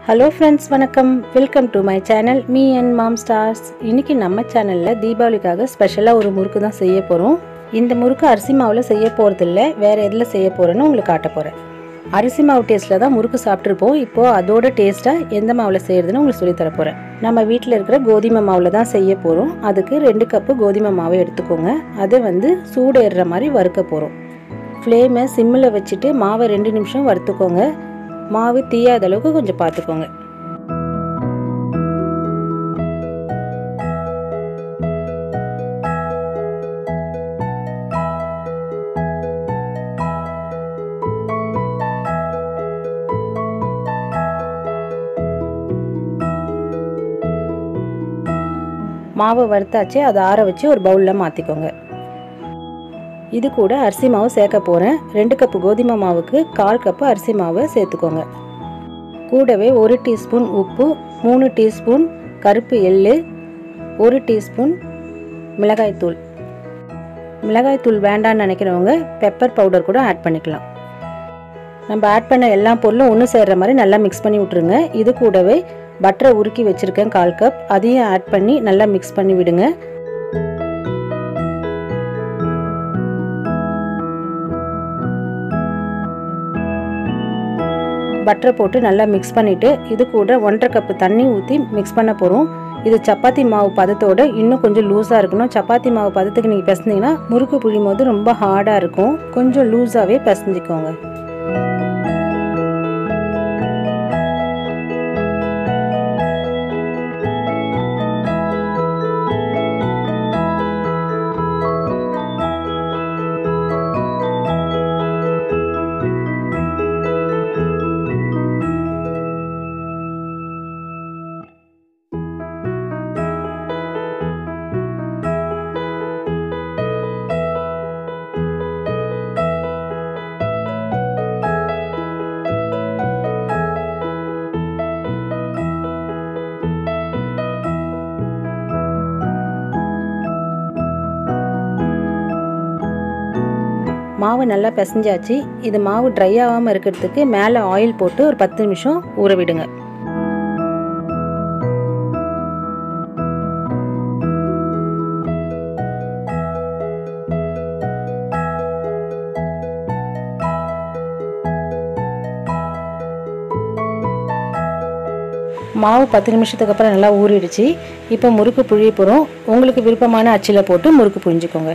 Hello friends, vanakkam. Welcome to my channel Me&Mom stars. இன்னைக்கு நம்ம சேனல்ல தீபாவளிக்காக ஸ்பெஷலா ஒரு முறுக்கு தான் செய்ய போறோம். இந்த முறுக்கு அரிசி மாவுல செய்ய போறது இல்ல, வேற எதுல செய்ய போறேன்னு உங்களுக்கு காட்ட போறேன். அரிசி மாவு டேஸ்ட்ல தான் முறுக்கு சாப்பிட்டுருப்போம். இப்போ அதோட டேஸ்டா எந்த மாவுல செய்யறதுன்னு உங்களுக்கு சொல்லி தர போறேன். நம்ம வீட்ல இருக்கிற கோதுமை மாவுல தான் செய்ய போறோம். அதுக்கு 2 கப் கோதுமை மாவை எடுத்துக்கோங்க. அதை சூடு ஏறுற மாதிரி வறுக்க போறோம். ஃப்ளேமை சிம்மில் வச்சுட்டு மாவை 2 நிமிஷம் வறுத்துக்கோங்க. மாவு தீயாத அளவுக்கு கொஞ்சம் பார்த்துக்கோங்க. மாவை வறுத்தாச்சு, அதை ஆற வச்சு ஒரு பவுலில் மாற்றிக்கோங்க. இது கூட அரிசி மாவு சேர்க்க போகிறேன். 2 கப் கோதுமை மாவுக்கு 1/4 கப்பு அரிசி மாவை சேர்த்துக்கோங்க. கூடவே 1 டீஸ்பூன் உப்பு, 3 டீஸ்பூன் கருப்பு எள்ளு, 1 டீஸ்பூன் மிளகாய்த்தூள். மிளகாய்த்தூள் வேண்டான்னு நினைக்கிறவங்க பெப்பர் பவுடர் கூட ஆட் பண்ணிக்கலாம். நம்ம ஆட் பண்ண எல்லா பொருளும் ஒன்று சேர்கிற மாதிரி நல்லா மிக்ஸ் பண்ணி விட்ருங்க. இது கூடவே பட்டரை உருக்கி வச்சுருக்கேன் 1/4 கப், அதையும் ஆட் பண்ணி நல்லா மிக்ஸ் பண்ணி விடுங்க. பட்டரை போட்டு நல்லா மிக்ஸ் பண்ணிவிட்டு இது கூட 1/2 கப்பு தண்ணி ஊற்றி மிக்ஸ் பண்ண போகிறோம். இது சப்பாத்தி மாவு பதத்தோடு இன்னும் கொஞ்சம் லூஸாக இருக்கணும். சப்பாத்தி மாவு பதத்துக்கு நீங்கள் பிசைஞ்சிங்கன்னா முறுக்கு புழியும் போது ரொம்ப ஹார்டாக இருக்கும். கொஞ்சம் லூஸாகவே பிசைஞ்சிக்கோங்க. மாவு நல்லா பிசைஞ்சாச்சு. இது மாவு ட்ரை ஆகாமல் இருக்கிறதுக்கு மேலே ஆயில் போட்டு ஒரு 10 நிமிஷம் ஊற விடுங்க. மாவு 10 நிமிஷத்துக்கு அப்புறம் நல்லா ஊறிடுச்சு. இப்போ முறுக்கு புழிய போகிறோம். உங்களுக்கு விருப்பமான அச்சில் போட்டு முறுக்கு புழிஞ்சிக்கோங்க.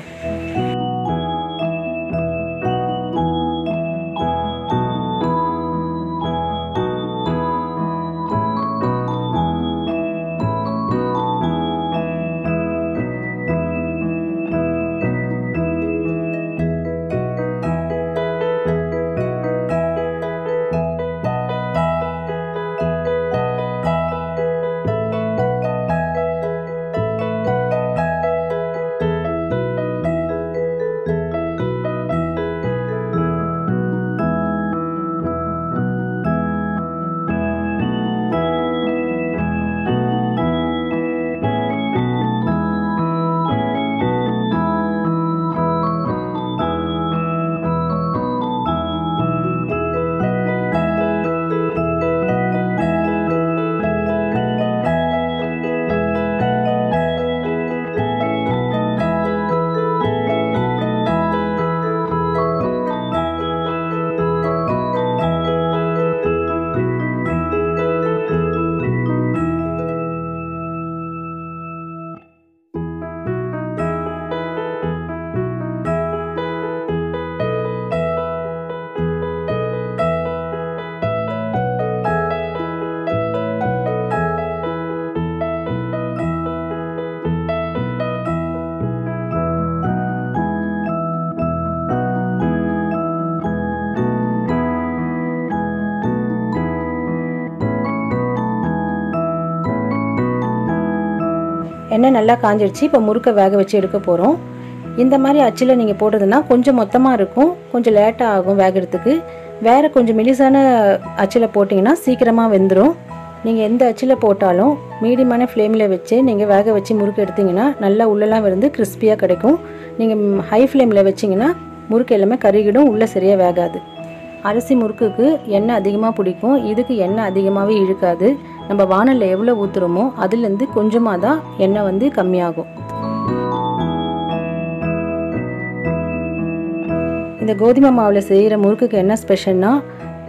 எண்ணெய் நல்லா காஞ்சிடுச்சு. இப்போ முறுக்கை வேக வச்சு எடுக்க போகிறோம். இந்த மாதிரி அச்சில் நீங்கள் போடுறதுன்னா கொஞ்சம் மொத்தமாக இருக்கும், கொஞ்சம் லேட்டாக ஆகும் வேகிறதுக்கு. வேறு கொஞ்சம் மெலிசான அச்சில் போட்டிங்கன்னா சீக்கிரமாக வெந்துடும். நீங்கள் எந்த அச்சில் போட்டாலும் மீடியமான ஃப்ளேமில் வச்சு நீங்கள் வேக வச்சு முறுக்கு எடுத்திங்கன்னா நல்லா உள்ளெல்லாம் வந்து கிறிஸ்பியாக கிடைக்கும். நீங்கள் ஹை ஃப்ளேமில் வச்சிங்கன்னா முறுக்கு எல்லாமே கருகிடும், உள்ளே சரியாக வேகாது. அரிசி முறுக்குக்கு எண்ணெய் அதிகமாக பிடிக்கும். இதுக்கு எண்ணெய் அதிகமாகவே இழுக்காது. நம்ம வானலில் எவ்வளோ ஊற்றுறோமோ அதுலேருந்து கொஞ்சமாக தான் எண்ணெய் வந்து கம்மியாகும். இந்த கோதுமை மாவில் செய்கிற முறுக்குக்கு என்ன ஸ்பெஷல்னால்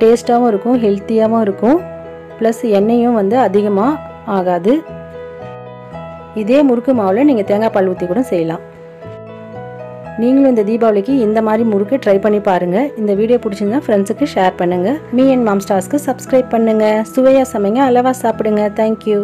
டேஸ்ட்டாகவும் இருக்கும், ஹெல்த்தியாகவும் இருக்கும், ப்ளஸ் எண்ணெயும் வந்து அதிகமாக ஆகாது. இதே முறுக்கு மாவில் நீங்கள் தேங்காய் பால் ஊற்றி கூட செய்யலாம். நீங்களும் இந்த தீபாவளிக்கு இந்த மாதிரி முறுக்கு ட்ரை பண்ணி பாருங்கள். இந்த வீடியோ பிடிச்சிருந்தா ஃப்ரெண்ட்ஸுக்கு ஷேர் பண்ணுங்கள். மீ அண்ட் மாம் ஸ்டார்ஸ்க்கு சப்ஸ்கிரைப் பண்ணுங்கள். சுவையாக சமைங்க, அளவாக சாப்பிடுங்க. தேங்க்யூ.